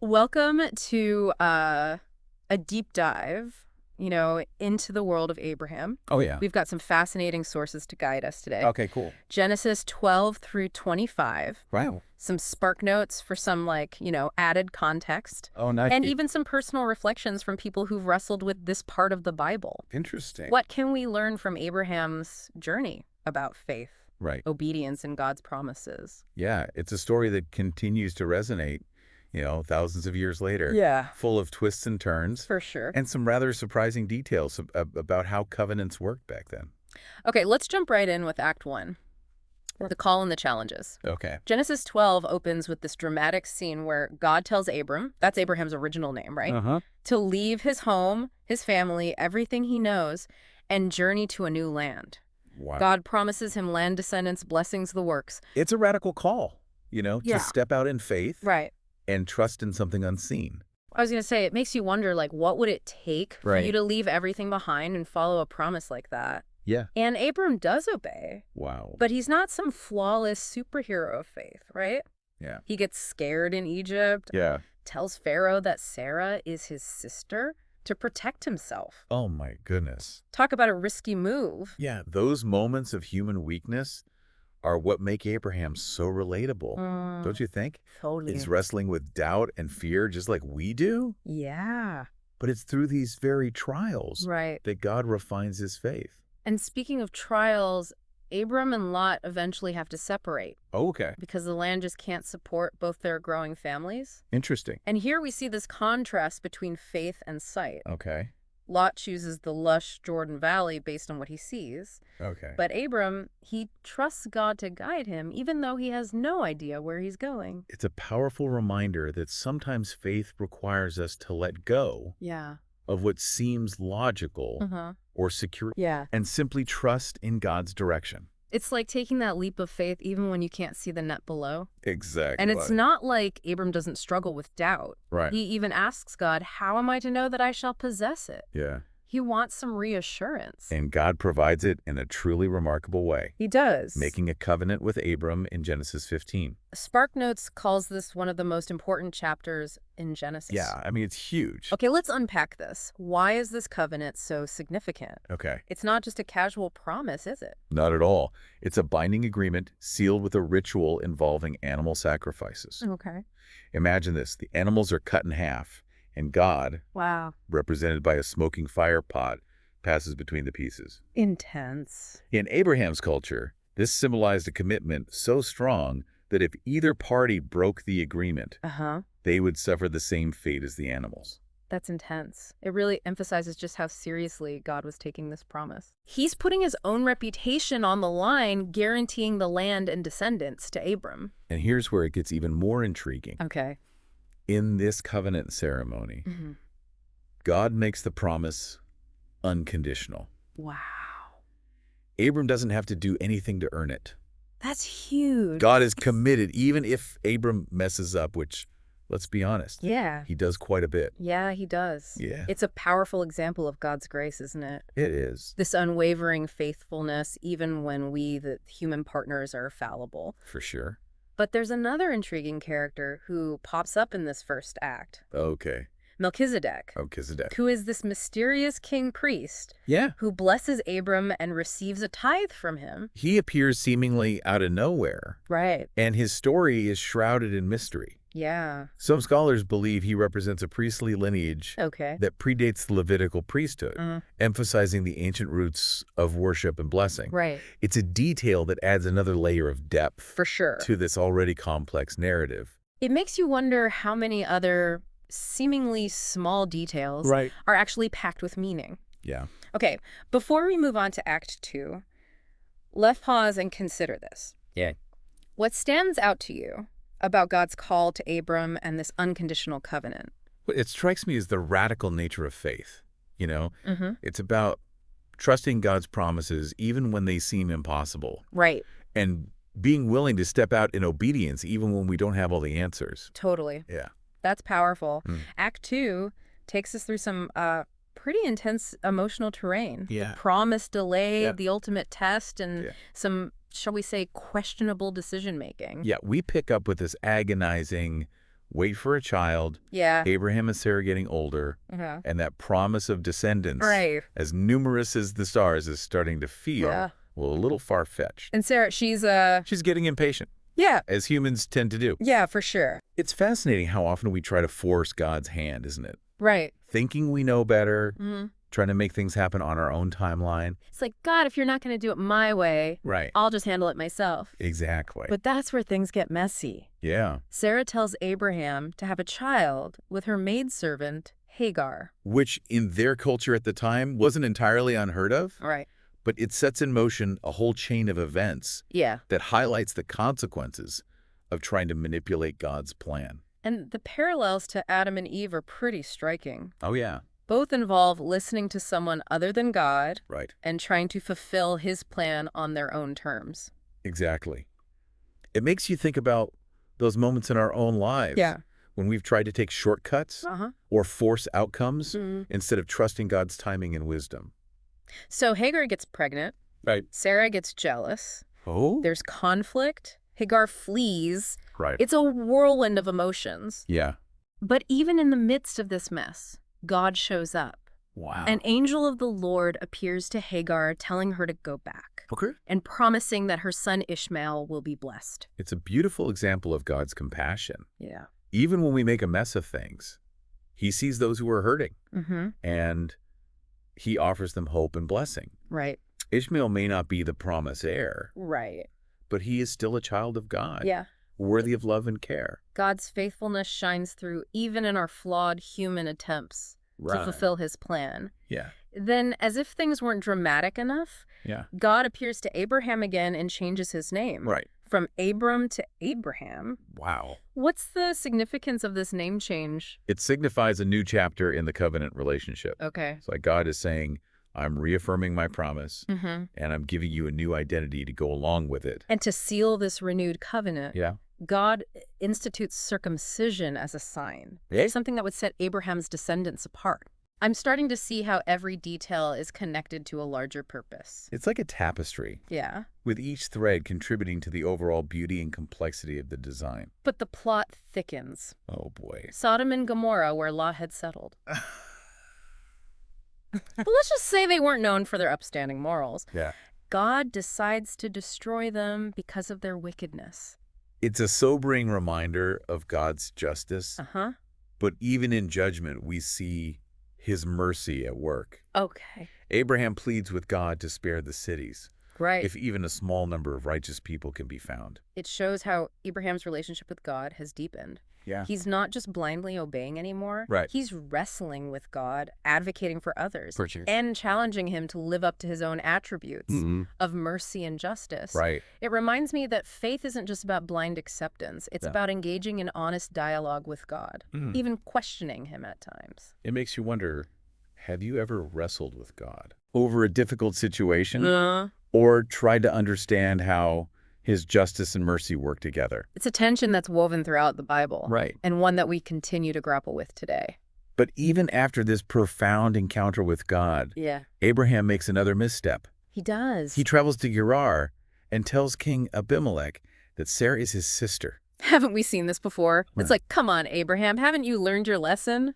Welcome to a deep dive, into the world of Abraham. Oh, yeah. We've got some fascinating sources to guide us today. Okay, cool. Genesis 12 through 25. Wow. Some spark notes for some, added context. Oh, nice. And even some personal reflections from people who've wrestled with this part of the Bible. Interesting. What can we learn from Abraham's journey about faith, Right. obedience, and God's promises? Yeah, it's a story that continues to resonate, thousands of years later. Yeah. Full of twists and turns. For sure. And some rather surprising details about how covenants worked back then. Okay, let's jump right in with Act 1. The call and the challenges. Okay. Genesis 12 opens with this dramatic scene where God tells Abram, that's Abraham's original name, right? Uh-huh. To leave his home, his family, everything he knows, and journey to a new land. Wow. God promises him land, descendants, blessings, the works. It's a radical call, Yeah. to step out in faith Right. and trust in something unseen. I was going to say, it makes you wonder, what would it take for Right. you to leave everything behind and follow a promise like that? Yeah. And Abram does obey. Wow. But he's not some flawless superhero of faith, right? Yeah. He gets scared in Egypt, Yeah. tells Pharaoh that Sarah is his sister to protect himself. Oh, my goodness. Talk about a risky move. Yeah, those moments of human weakness are what make Abraham so relatable, don't you think? Totally. He's wrestling with doubt and fear just like we do, Yeah. but it's through these very trials Right. that God refines his faith. And speaking of trials, Abram and Lot eventually have to separate Oh, okay. because the land just can't support both their growing families. Interesting. And here we see this contrast between faith and sight. Okay. Lot chooses the lush Jordan Valley based on what he sees. Okay. But Abram, he trusts God to guide him, even though he has no idea where he's going. It's a powerful reminder that sometimes faith requires us to let go Yeah. of what seems logical Uh-huh. or secure Yeah. and simply trust in God's direction. It's like taking that leap of faith even when you can't see the net below. Exactly. And it's not like Abram doesn't struggle with doubt. Right. He even asks God, how am I to know that I shall possess it? Yeah. He wants some reassurance. And God provides it in a truly remarkable way, He does. making a covenant with Abram in Genesis 15. SparkNotes calls this one of the most important chapters in Genesis. Yeah, I mean, it's huge. Okay, let's unpack this. Why is this covenant so significant? Okay. It's not just a casual promise, is it? Not at all. It's a binding agreement sealed with a ritual involving animal sacrifices. Okay. Imagine this. The animals are cut in half, and God, Wow. represented by a smoking fire pot, passes between the pieces. Intense. In Abraham's culture, this symbolized a commitment so strong that if either party broke the agreement, Uh-huh. they would suffer the same fate as the animals. That's intense. It really emphasizes just how seriously God was taking this promise. He's putting his own reputation on the line, guaranteeing the land and descendants to Abram. And here's where it gets even more intriguing. Okay. In this covenant ceremony, Mm-hmm. God makes the promise unconditional. Wow. Abram doesn't have to do anything to earn it. That's huge. God is committed, even if Abram messes up, which, let's be honest, Yeah. he does quite a bit. Yeah, he does. Yeah. It's a powerful example of God's grace, isn't it? It is, This unwavering faithfulness, even when we, the human partners, are fallible. for sure. But there's another intriguing character who pops up in this first act. Okay. Melchizedek. Melchizedek. Who is this mysterious king priest Yeah. who blesses Abram and receives a tithe from him. He appears seemingly out of nowhere, Right. and his story is shrouded in mystery. Yeah. Some scholars believe he represents a priestly lineage Okay. that predates the Levitical priesthood, emphasizing the ancient roots of worship and blessing. Right. It's a detail that adds another layer of depth For sure. to this already complex narrative. It makes you wonder how many other seemingly small details Right. are actually packed with meaning. Yeah. Okay, before we move on to Act 2, let's pause and consider this. Yeah. What stands out to you about God's call to Abram and this unconditional covenant? What it strikes me as the radical nature of faith. Mm-hmm. It's about trusting God's promises even when they seem impossible, Right. and being willing to step out in obedience even when we don't have all the answers. Totally. Yeah. That's powerful. Mm. Act 2 takes us through some pretty intense emotional terrain. Yeah. The promise delayed, Yeah. the ultimate test, and Yeah. some, shall we say, questionable decision-making. Yeah, we pick up with this agonizing, Wait for a child, Yeah. Abraham and Sarah getting older, Uh-huh. and that promise of descendants, Right. as numerous as the stars, is starting to feel, Yeah. well, a little far-fetched. And Sarah, she's She's getting impatient, yeah. as humans tend to do. Yeah, for sure. It's fascinating how often we try to force God's hand, isn't it? Right. Thinking we know better, Mm-hmm. trying to make things happen on our own timeline. It's like, God, if you're not going to do it my way, Right. I'll just handle it myself. Exactly. But that's where things get messy. Yeah. Sarah tells Abraham to have a child with her maidservant, Hagar. Which in their culture at the time wasn't entirely unheard of, Right. but it sets in motion a whole chain of events Yeah. that highlights the consequences of trying to manipulate God's plan. And the parallels to Adam and Eve are pretty striking. Oh, yeah. Both involve listening to someone other than God Right. and trying to fulfill his plan on their own terms. Exactly. It makes you think about those moments in our own lives. Yeah. When we've tried to take shortcuts Uh-huh. or force outcomes Mhm. instead of trusting God's timing and wisdom. So Hagar gets pregnant. Right. Sarah gets jealous. Oh? There's conflict. Hagar flees. Right. It's a whirlwind of emotions. Yeah. But even in the midst of this mess, God shows up. Wow. An angel of the Lord appears to Hagar, telling her to go back Okay. and promising that her son Ishmael will be blessed. It's a beautiful example of God's compassion. Yeah. Even when we make a mess of things, he sees those who are hurting Mm-hmm. and he offers them hope and blessing. Right. Ishmael may not be the promised heir, Right. but he is still a child of God, Yeah. worthy of love and care. God's faithfulness shines through even in our flawed human attempts to fulfill his plan. Yeah. Then, as if things weren't dramatic enough, Yeah. God appears to Abraham again and changes his name. Right. From Abram to Abraham. Wow. What's the significance of this name change? It signifies a new chapter in the covenant relationship. Okay. It's like God is saying, I'm reaffirming my promise, Mm-hmm. and I'm giving you a new identity to go along with it. And to seal this renewed covenant, Yeah. God institutes circumcision as a sign, something that would set Abraham's descendants apart. I'm starting to see how every detail is connected to a larger purpose. It's like a tapestry, Yeah. with each thread contributing to the overall beauty and complexity of the design. But the plot thickens. Oh, boy. Sodom and Gomorrah, where Lot had settled. But let's just say they weren't known for their upstanding morals. Yeah. God decides to destroy them because of their wickedness. It's a sobering reminder of God's justice, Uh-huh. but even in judgment, we see his mercy at work. Okay. Abraham pleads with God to spare the cities, Right. if even a small number of righteous people can be found. It shows how Abraham's relationship with God has deepened. Yeah. He's not just blindly obeying anymore. Right. He's wrestling with God, advocating for others, For sure. and challenging him to live up to his own attributes of mercy and justice. Right. It reminds me that faith isn't just about blind acceptance. It's Yeah. about engaging in honest dialogue with God, even questioning him at times. It makes you wonder, have you ever wrestled with God over a difficult situation or tried to understand how his justice and mercy work together? It's a tension that's woven throughout the Bible. Right. And one that we continue to grapple with today. But even after this profound encounter with God, Yeah. Abraham makes another misstep. He does. He travels to Gerar and tells King Abimelech that Sarah is his sister. Haven't we seen this before? Right. It's like, come on, Abraham, haven't you learned your lesson?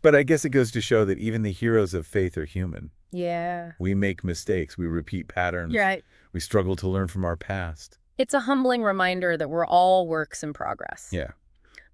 But I guess it goes to show that even the heroes of faith are human. Yeah. We make mistakes. We repeat patterns. You're right. We struggle to learn from our past. It's a humbling reminder that we're all works in progress. Yeah,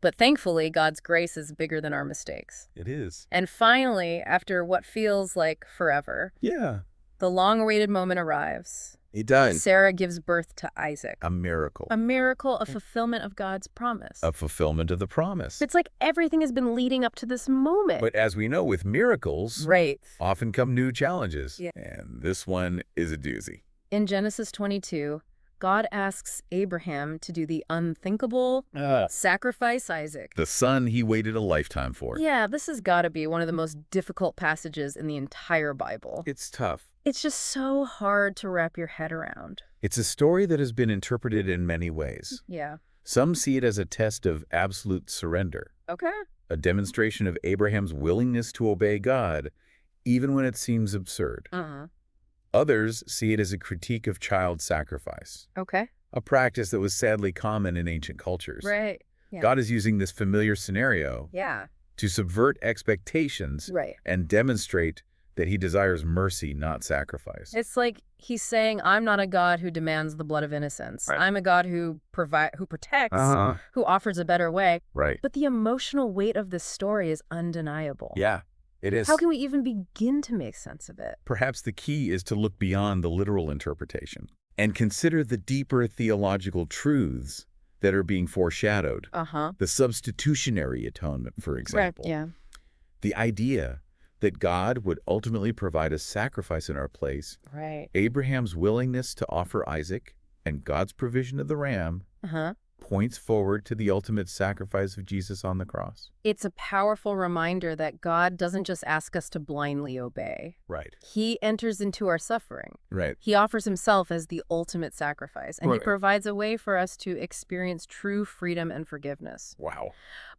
But thankfully, God's grace is bigger than our mistakes. it is. And finally, after what feels like forever, Yeah, the long-awaited moment arrives. it does. Sarah gives birth to Isaac. A miracle. A miracle, a fulfillment of God's promise. A fulfillment of the promise. It's like everything has been leading up to this moment. But as we know, with miracles, Right. often come new challenges. Yeah. And this one is a doozy. In Genesis 22, God asks Abraham to do the unthinkable, sacrifice Isaac. The son he waited a lifetime for. Yeah, this has got to be one of the most difficult passages in the entire Bible. It's tough. It's just so hard to wrap your head around. It's a story that has been interpreted in many ways. Yeah. Some see it as a test of absolute surrender, Okay. a demonstration of Abraham's willingness to obey God, even when it seems absurd. Uh-huh. Others see it as a critique of child sacrifice, Okay. a practice that was sadly common in ancient cultures. Right. Yeah. God is using this familiar scenario Yeah. to subvert expectations Right. and demonstrate that he desires mercy, not sacrifice. It's like he's saying, I'm not a God who demands the blood of innocence. Right. I'm a God who protects, Uh-huh. who offers a better way. Right. But the emotional weight of this story is undeniable. Yeah, it is. How can we even begin to make sense of it? Perhaps the key is to look beyond the literal interpretation and consider the deeper theological truths that are being foreshadowed. The substitutionary atonement, for example. Right. Yeah. The idea that God would ultimately provide a sacrifice in our place, Right. Abraham's willingness to offer Isaac, and God's provision of the ram points forward to the ultimate sacrifice of Jesus on the cross. It's a powerful reminder that God doesn't just ask us to blindly obey. Right. He enters into our suffering. Right. He offers himself as the ultimate sacrifice, and Right. he provides a way for us to experience true freedom and forgiveness. Wow.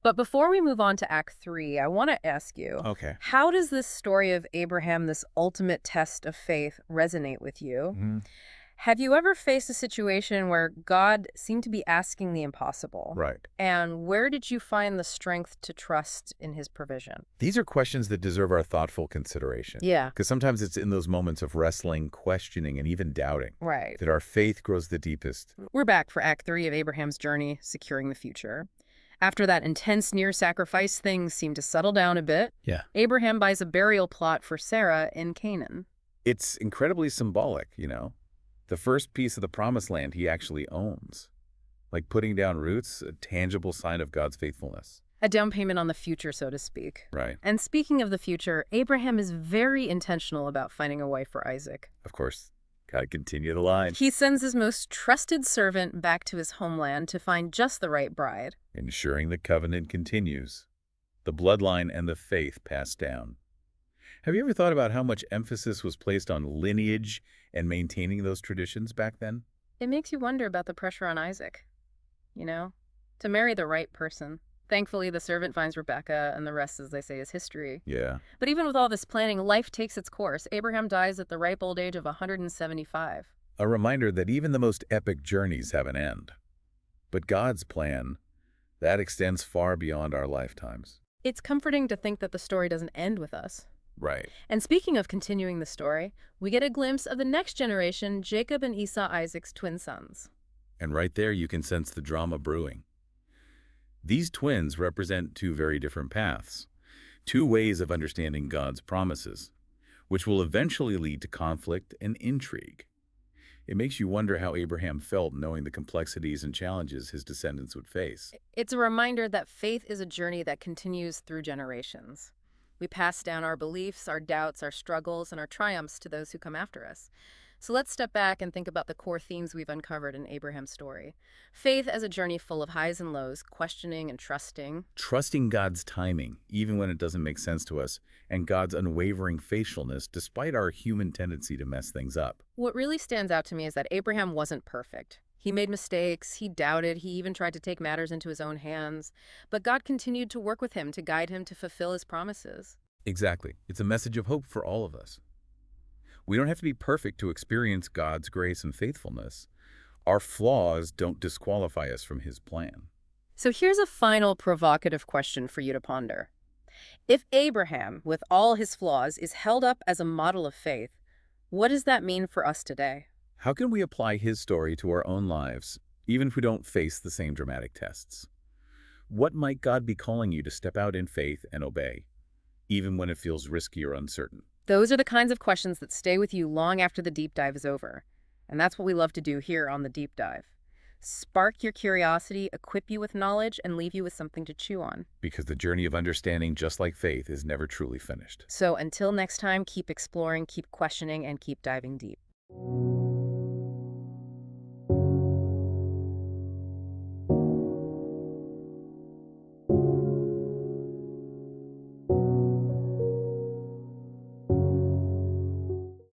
But before we move on to Act 3, I want to ask you, Okay. how does this story of Abraham, this ultimate test of faith, resonate with you? Have you ever faced a situation where God seemed to be asking the impossible? Right. And where did you find the strength to trust in his provision? These are questions that deserve our thoughtful consideration. Yeah. Because sometimes it's in those moments of wrestling, questioning, and even doubting Right. that our faith grows the deepest. We're back for Act 3 of Abraham's journey, securing the future. After that intense near-sacrifice, things seem to settle down a bit. Yeah. Abraham buys a burial plot for Sarah in Canaan. It's incredibly symbolic, you know. The first piece of the promised land he actually owns. Like putting down roots, a tangible sign of God's faithfulness. A down payment on the future, so to speak. Right. And speaking of the future, Abraham is very intentional about finding a wife for Isaac. Of course, gotta continue the line. He sends his most trusted servant back to his homeland to find just the right bride. Ensuring the covenant continues. The bloodline and the faith passed down. Have you ever thought about how much emphasis was placed on lineage and maintaining those traditions back then? It makes you wonder about the pressure on Isaac, to marry the right person. Thankfully, the servant finds Rebecca, and the rest, as they say, is history. Yeah. But even with all this planning, life takes its course. Abraham dies at the ripe old age of 175. A reminder that even the most epic journeys have an end. But God's plan, that extends far beyond our lifetimes. It's comforting to think that the story doesn't end with us. Right. And speaking of continuing the story, we get a glimpse of the next generation, Jacob and Esau, Isaac's twin sons. And right there you can sense the drama brewing. These twins represent two very different paths, two ways of understanding God's promises, which will eventually lead to conflict and intrigue. It makes you wonder how Abraham felt knowing the complexities and challenges his descendants would face. It's a reminder that faith is a journey that continues through generations. We pass down our beliefs, our doubts, our struggles, and our triumphs to those who come after us. So let's step back and think about the core themes we've uncovered in Abraham's story. Faith as a journey full of highs and lows, questioning and trusting. Trusting God's timing, even when it doesn't make sense to us, and God's unwavering faithfulness despite our human tendency to mess things up. What really stands out to me is that Abraham wasn't perfect. He made mistakes, he doubted, he even tried to take matters into his own hands. But God continued to work with him to guide him to fulfill his promises. Exactly. It's a message of hope for all of us. We don't have to be perfect to experience God's grace and faithfulness. Our flaws don't disqualify us from his plan. So here's a final provocative question for you to ponder. If Abraham, with all his flaws, is held up as a model of faith, what does that mean for us today? How can we apply his story to our own lives, even if we don't face the same dramatic tests? What might God be calling you to step out in faith and obey, even when it feels risky or uncertain? Those are the kinds of questions that stay with you long after the deep dive is over. And that's what we love to do here on the Deep Dive. Spark your curiosity, equip you with knowledge, and leave you with something to chew on. Because the journey of understanding, just like faith, is never truly finished. So until next time, keep exploring, keep questioning, and keep diving deep.